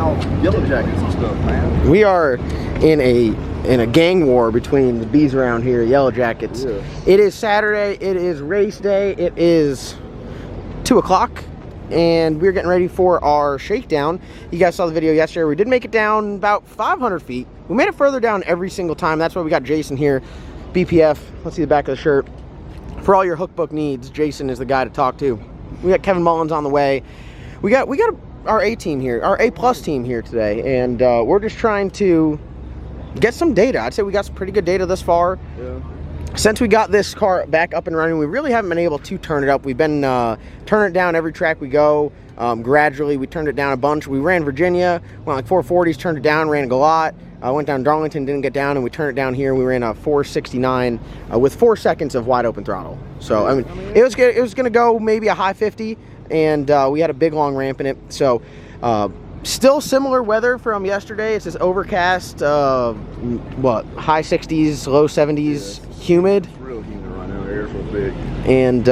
off yellow jackets and stuff, man. We are in a gang war between the bees around here, yellow jackets. Yeah. It is Saturday. It is race day. It is 2 o'clock, and we're getting ready for our shakedown. You guys saw the video yesterday. We did make it down about 500 feet. We made it further down every single time. That's why we got Jason here, BPF. Let's see the back of the shirt. For all your hookbook needs, Jason is the guy to talk to. We got Kevin Mullins on the way. We got our A team here, our A+ team here today, and we're just trying to get some data. I'd say we got some pretty good data thus far. Yeah. Since we got this car back up and running, we really haven't been able to turn it up. We've been turning it down every track we go. Gradually, we turned it down a bunch. We ran Virginia, went like 440s, turned it down, ran Galat. Went down Darlington, didn't get down, and we turned it down here. We ran a 469 with 4 seconds of wide open throttle. So I mean, it was good. It was going to go maybe a high 50, and we had a big long ramp in it. So still similar weather from yesterday. It's just overcast. What, high 60s, low 70s, humid. It's real humid right now. The air's real big. And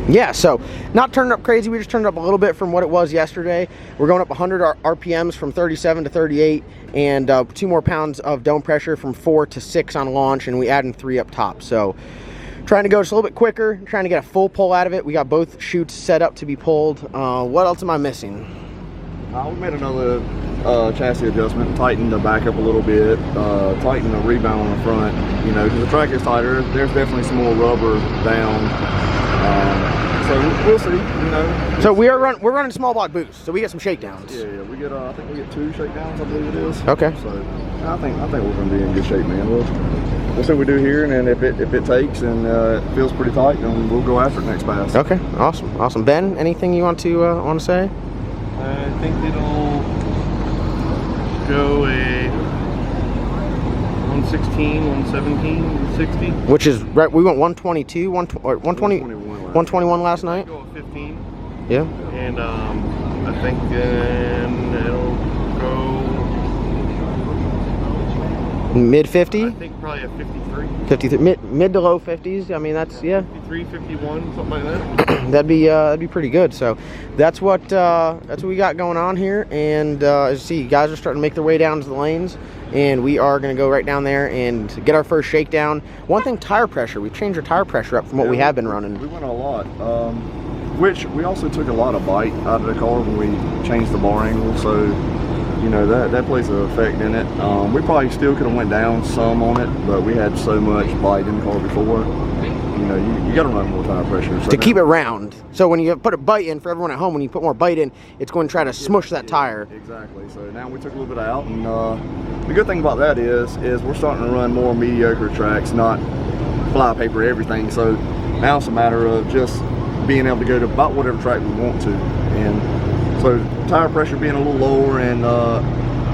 yeah, so not turning up crazy. We just turned up a little bit from what it was yesterday. We're going up 100 RPMs from 37 to 38, and 2 more pounds of dome pressure from 4 to 6 on launch, and we adding 3 up top. So trying to go just a little bit quicker, trying to get a full pull out of it. We got both chutes set up to be pulled. What else am I missing? We made another chassis adjustment, tightened the back up a little bit, tightened the rebound on the front. You know, because the track is tighter. There's definitely some more rubber down. So we'll see, you know. So we're running small block boost, so we get some shakedowns. Yeah, we get I think we get 2 shakedowns, I believe it is. Okay. So I think we're gonna be in good shape, man. We'll see what we do here, and then if it takes and it feels pretty tight, then we'll go after it next pass. Okay, awesome. Ben, anything you want to say? I think it'll go a 116, 117, 160. Which is right. We went 122, 120, 121 last night. Go a 15. Yeah. And I think then it'll go mid 50. I think probably a 53. 53, mid to low 50s. I mean, that's 53, 51, something like that. that'd be pretty good. So that's what we got going on here. And as you see, guys are starting to make their way down to the lanes, and we are going to go right down there and get our first shakedown. One thing, tire pressure. We've changed our tire pressure up from what we have been running. We went a lot, which we also took a lot of bite out of the car when we changed the bar angle. So you know, that plays an effect in it. We probably still could have went down some on it, but we had so much bite in the car before. You know, you got to run more tire pressure. So to keep it round. So when you put a bite in, for everyone at home, when you put more bite in, it's going to try to smush that tire. Exactly. So now we took a little bit out, and the good thing about that is we're starting to run more mediocre tracks, not flypaper everything. So now it's a matter of just being able to go to about whatever track we want to, and so tire pressure being a little lower and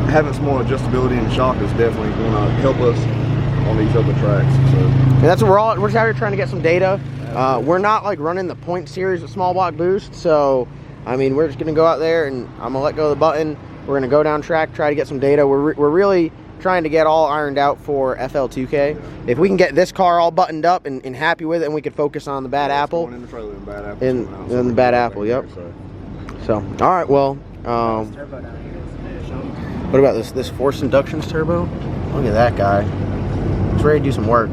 having some more adjustability in the shock is definitely going to help us on these other tracks. So and that's what we're just out here trying to get some data. We're not like running the point series with small block boost, so I mean, we're just going to go out there and I'm going to let go of the button. We're going to go down track, try to get some data. We're really trying to get all ironed out for FL2K. If we can get this car all buttoned up and happy with it, and we could focus on the bad apple. In the trailer and bad apple. In the bad apple, yep. So, all right, well, what about this forced inductions turbo? Look at that guy. He's ready to do some work.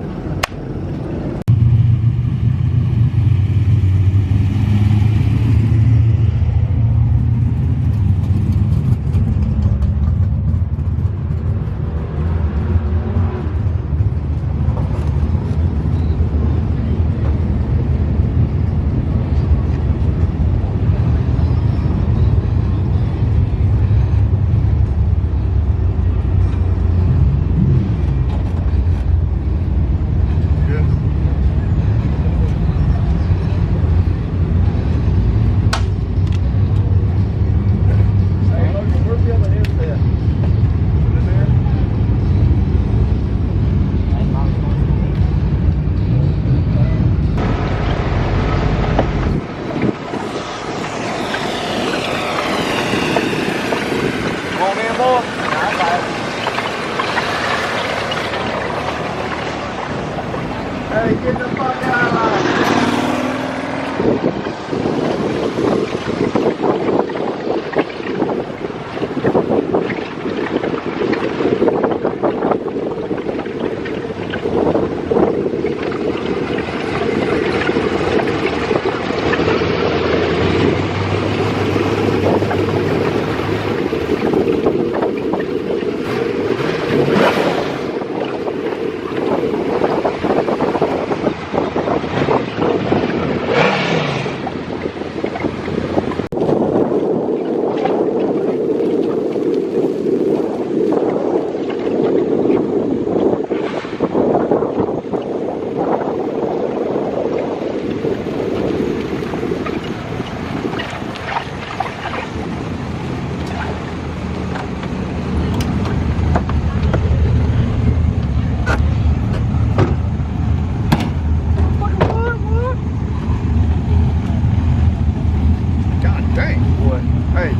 Dang, boy. Hey,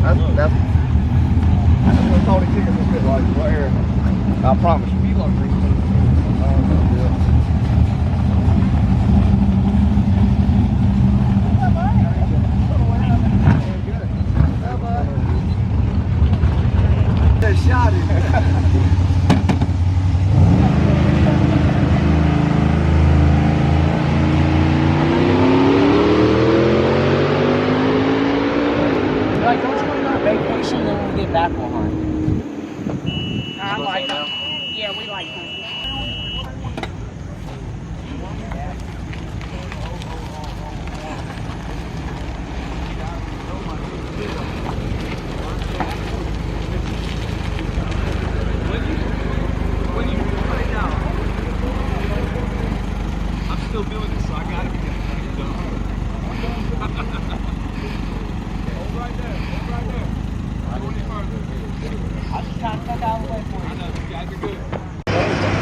that's what Tony Chickens will fit like right here. I promise you. Shot it. Like, don't you want to go on vacation, then when we get back, we'll hunt? I like them. Yeah, we like them. I'm still doing this, so I gotta be done. Hold right there, hold right there. I don't need further. I'll just try to cut out the way for you. I know, you guys are good.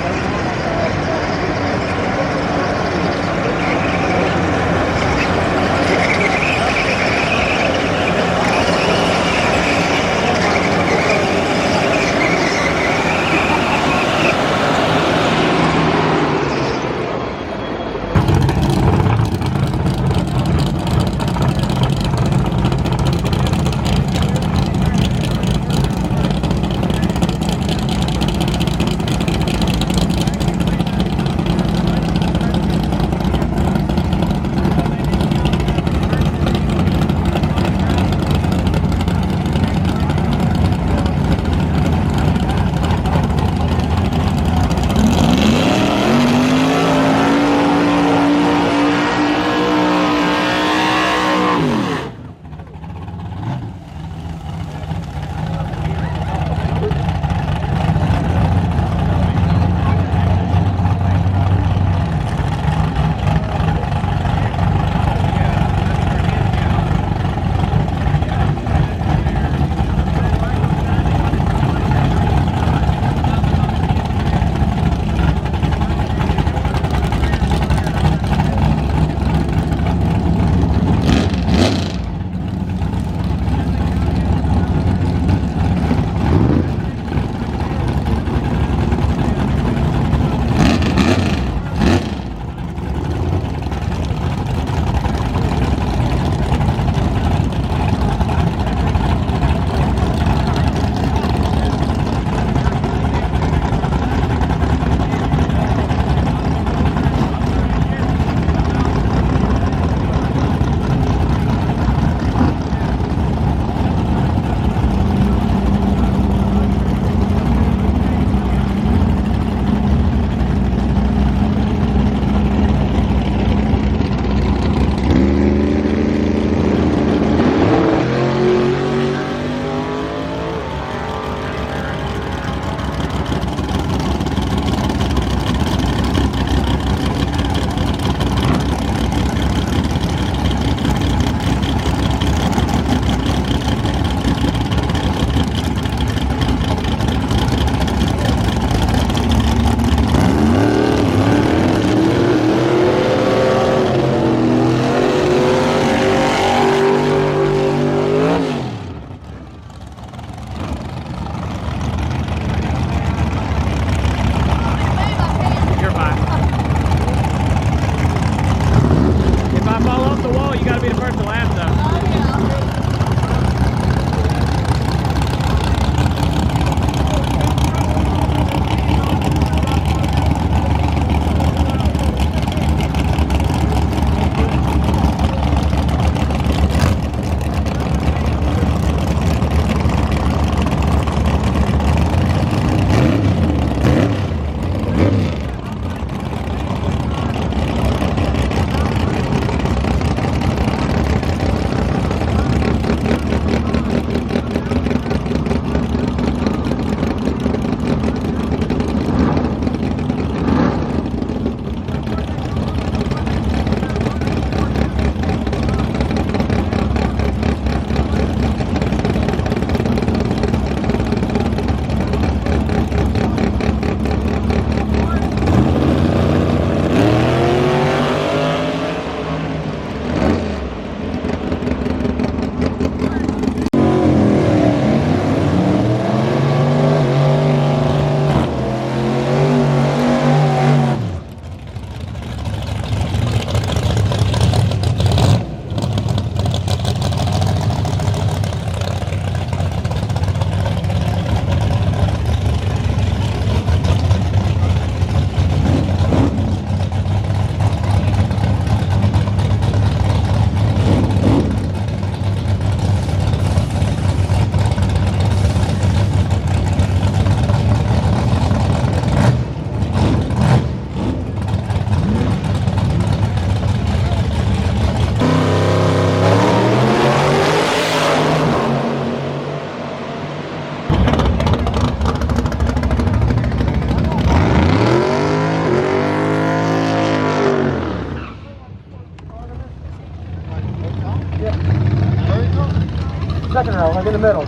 Second row, like in the middle.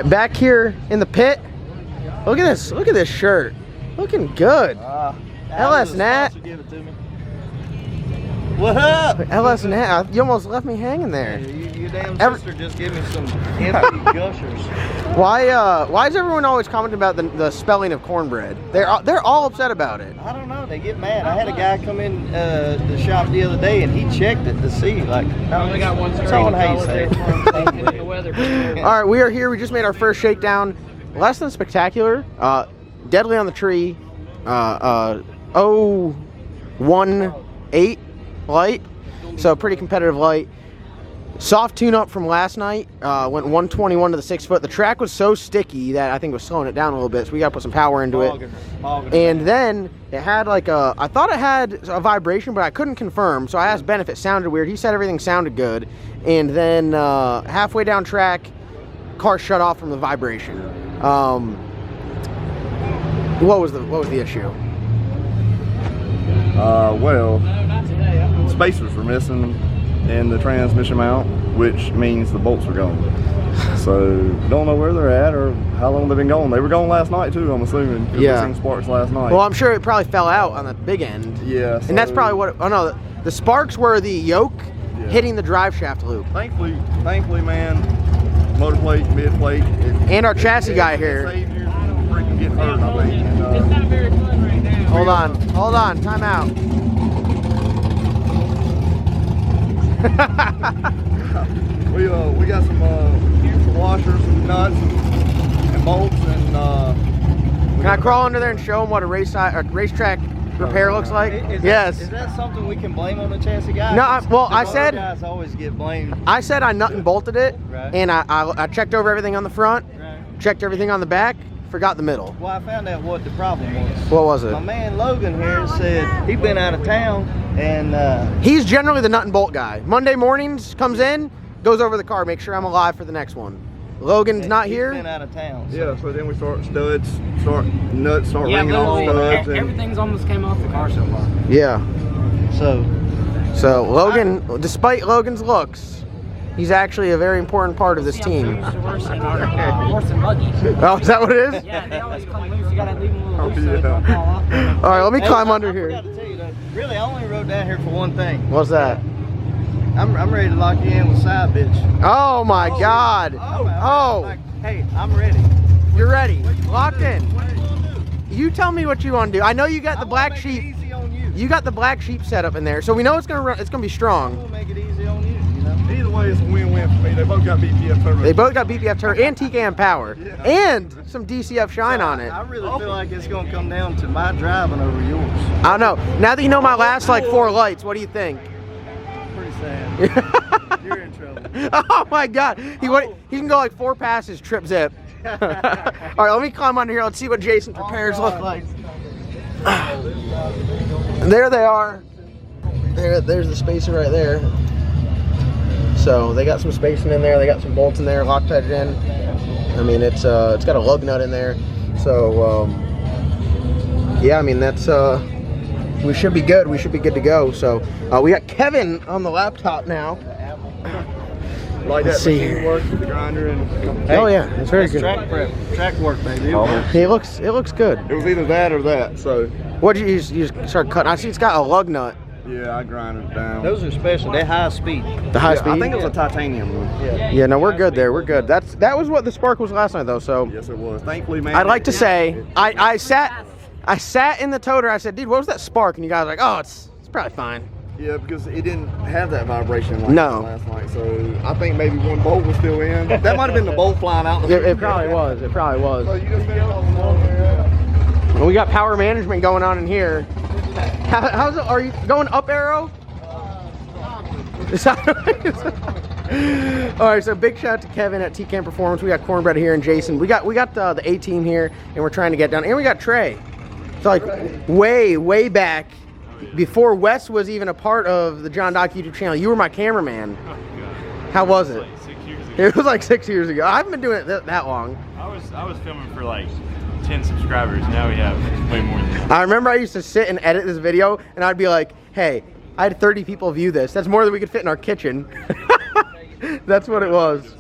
right, back here in the pit. Look at this. Look at this shirt. Looking good. LS Nat. What up? LS Nat. You almost left me hanging there. Your damn sister just gave me some empty gushers. Why is everyone always commenting about the spelling of cornbread? They're all upset about it. I don't know. They get mad. I had a guy come in the shop the other day and he checked it to see. Like, I only got one screen. someone how you say it. The weather. All right, we are here. We just made our first shakedown. Less than spectacular. Deadly on the tree. 018 light. So pretty competitive light. Soft tune-up from last night. Went 121 to the 6 foot. The track was so sticky that I think it was slowing it down a little bit. So we got to put some power into it. And then it had like I thought it had a vibration, but I couldn't confirm. So I asked Ben if it sounded weird. He said everything sounded good. And then halfway down track, car shut off from the vibration. What was the issue? Well, spacers were missing in the transmission mount, which means the bolts were gone. So don't know where they're at or how long they've been gone. They were gone last night too, I'm assuming. Yeah. We seen sparks last night. Well, I'm sure it probably fell out on the big end. Yeah. And that's probably what. Oh no, the sparks were the yoke hitting the drive shaft loop. Thankfully, man, motor plate, mid plate, And our chassis guy here. Saved you from freaking getting hurt, I think. It's not very fun right now. Hold on, time out. We got some washers, some nuts, and bolts, and Can I crawl under there and show them what a racetrack repair looks like? Yes. Is that something we can blame on the chassis guy? No, I The said guys always get blamed. I said I nut and bolted it, Right. and I checked over everything on the front, Right. checked everything on the back, forgot the middle. Well, I found out what the problem was. What was it? My man Logan here said he'd been out of town and He's generally the nut and bolt guy. Monday mornings, comes in, goes over the car, make sure I'm alive for the next one. Logan's not he's here. been out of town. So. yeah. So then we start studs, start nuts, start Yeah, ringing off literally, studs, and everything's almost came off the car so far. Yeah. So So Logan, despite Logan's looks, he's actually a very important part of this team. Worse than buggy. Oh, is that what it is? Yeah, they always come loose. You gotta leave them a little loose so yeah. they don't fall off. All right, let me climb under I here. forgot to tell you that. Really, I only rode down here for one thing. What's that? I'm ready to lock you in with side bitch. Oh my God! Oh, Like, hey, I'm ready. you're ready. Locked in. You tell me what you want to do. I know you got the black sheep. Easy on you. You got the black sheep set up in there, so we know it's gonna run. It's gonna be strong. We'll make it easy on you. You know. either way, it's a win-win for me. They both got BPF turbo. They both got BPF turbo and TKM power, and some DCF shine on it. I really feel like it's gonna come down to my driving over yours. I don't know. Now that you know my last like 4 lights, what do you think? Pretty sad. You're in trouble. Oh my God! He can go like 4 passes, trip zip. All right, let me climb under here. Let's see what Jason's repairs look like. There they are. There's the spacer right there. So they got some spacing in there. They got some bolts in there, Loctite in. I mean, it's got a lug nut in there. So yeah, I mean that's we should be good. We should be good to go. So we got Kevin on the laptop now. Like Let's that see machine here. works with the grinder and. Oh yeah, it's very good. Track prep, track work, baby. It looks good. It was either that or that. So What'd you use? You just start cutting. I see it's got a lug nut. yeah, I grinded it down. Those are special. They're high speed. The high Yeah, speed. I think it was a titanium one. Yeah, no, we're good there. We're good. That was what the spark was last night though. So Yes, it was. Thankfully, man. I'd like to say I sat in the toter. I said, dude, what was that spark? And you guys were like, oh, it's probably fine. Yeah, because it didn't have that vibration like No. last night. So I think maybe one bolt was still in. That might have been the bolt flying out. It probably was. It probably So was. you just been on there. Well, we got power management going on in here. How's it? Are you going up arrow? All right, so big shout out to Kevin at TCAM Performance. We got Cornbread here and Jason. We got the A team here, and we're trying to get down. And we got Trey. So like way back, before Wes was even a part of the John Doc YouTube channel, you were my cameraman. How was it? Like 6 years ago. It was like 6 years ago. I haven't been doing it that long. I was filming for like 10 subscribers. Now we have way more than that. I remember I used to sit and edit this video, and I'd be like, hey, I had 30 people view this. That's more than we could fit in our kitchen. That's what it was.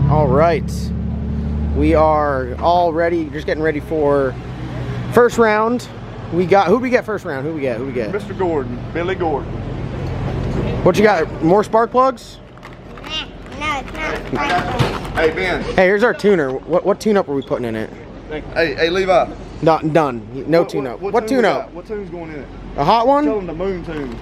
All right, we are all ready, just getting ready for first round. We got, who we get first round? Who we get? Mr. Gordon, Billy Gordon. What you got? More spark plugs? No, it's not. Hey, Ben. Hey, here's our tuner. What tune-up are we putting in it? Hey, Levi. Not done. No tune-up. What tune-up? What tune's going in it? A hot one? Tell him the moon tune.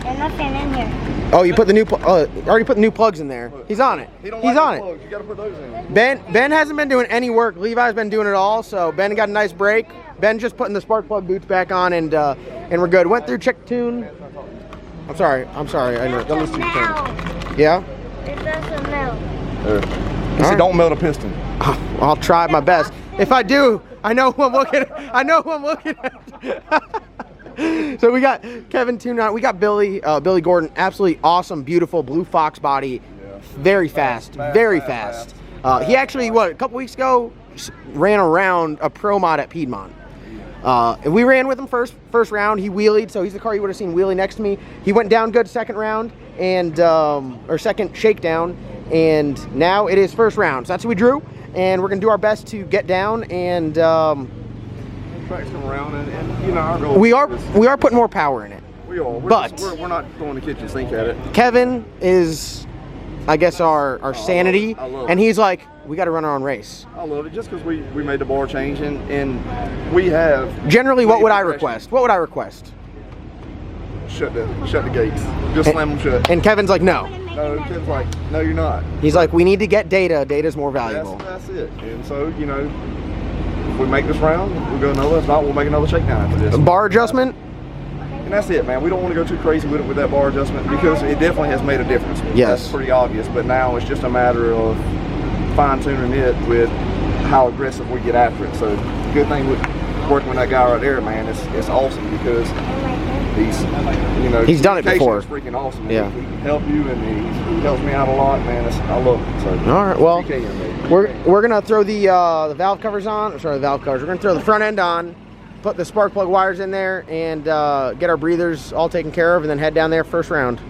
There's nothing in here. Oh, you put the new, already put the new plugs in there. He's on it. He don't He's like on the it. plugs. You gotta put those in. Ben hasn't been doing any work. Levi's been doing it all, so Ben got a nice break. Ben just putting the spark plug boots back on, and we're good. Went through, checked tune. I'm sorry. I know. Don't listen to your tune. Yeah? It doesn't melt. He said, don't melt a piston. I'll try my best. If I do, I know who I'm looking at. I know who I'm looking at. So we got Kevin tuned out. We got Billy Gordon. Absolutely awesome, beautiful blue fox body. Very fast, very fast. He actually, a couple weeks ago, ran around a pro mod at Piedmont. And we ran with him first round. He wheelied, so he's the car you would have seen wheelie next to me. He went down good second round, and or second shakedown, and now it is first round. So that's what we drew, and we're gonna do our best to get down and. Tracks come around, and you know our goal. We are putting more power in it. We are. But we're not throwing the kitchen sink at it. Kevin is I guess, our sanity. I love it. And he's like, we got to run our own race. I love it just because we made the bar change and we have. Generally, what would I progression. request? What would I request? Shut the gates. Just slam them shut. And Kevin's like, no. No, Kevin's like, no, you're not. He's like, we need to get data. Data's more valuable. That's it. And so, you know, if we make this round, we'll go another. If not, we'll make another shakedown after this. Bar adjustment? And that's it, man. We don't want to go too crazy with it with that bar adjustment because it definitely has made a difference. Yes. That's pretty obvious. But now it's just a matter of fine-tuning it with how aggressive we get after it. So the good thing with working with that guy right there, man, it's awesome because he's done it before. It's freaking awesome. Yeah. He can help you and he helps me out a lot, man. I love it. So all right, well, PKM, baby. we're gonna throw the valve covers on. Sorry, the valve covers. We're gonna throw the front end on, put the spark plug wires in there, and get our breathers all taken care of, and then head down there first round.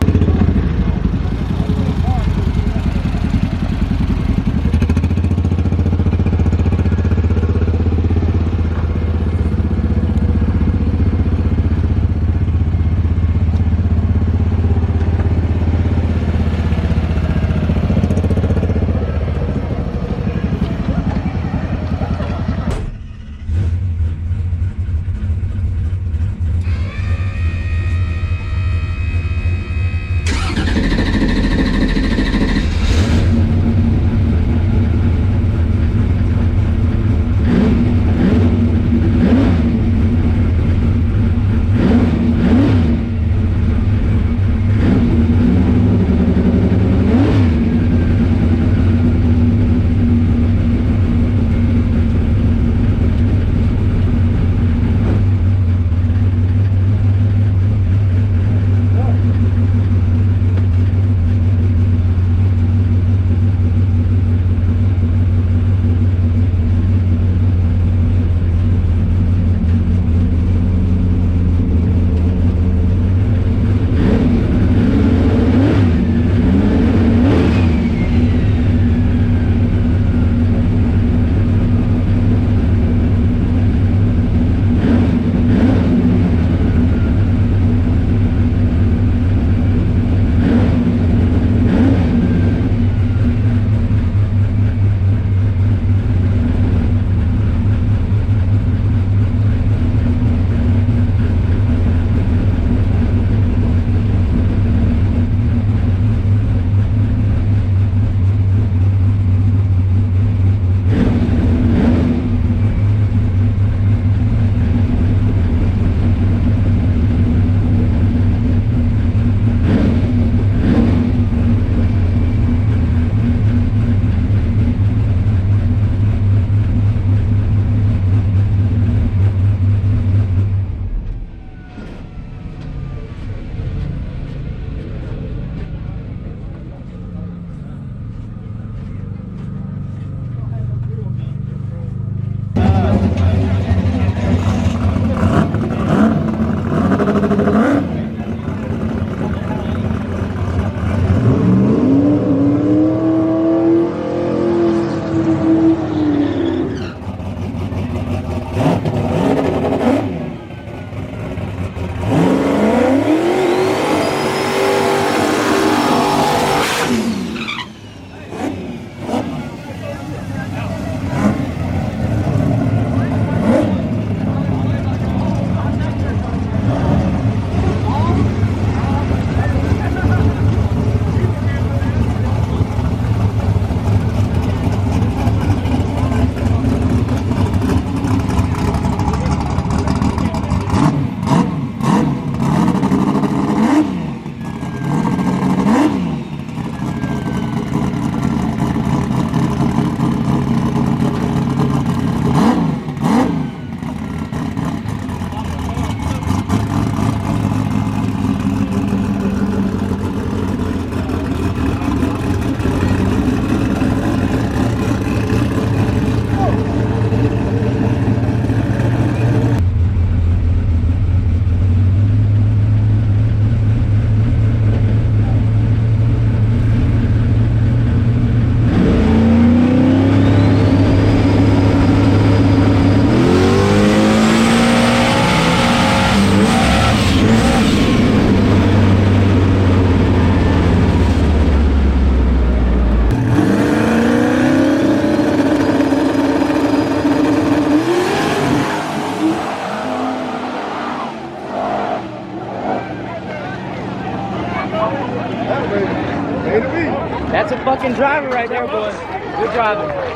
That's a fucking driver right there, boy. Good driving. Let's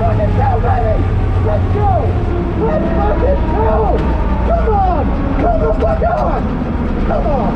fucking go, baby! Let's go! Let's fucking go! Come on! Come the fuck on! Come on!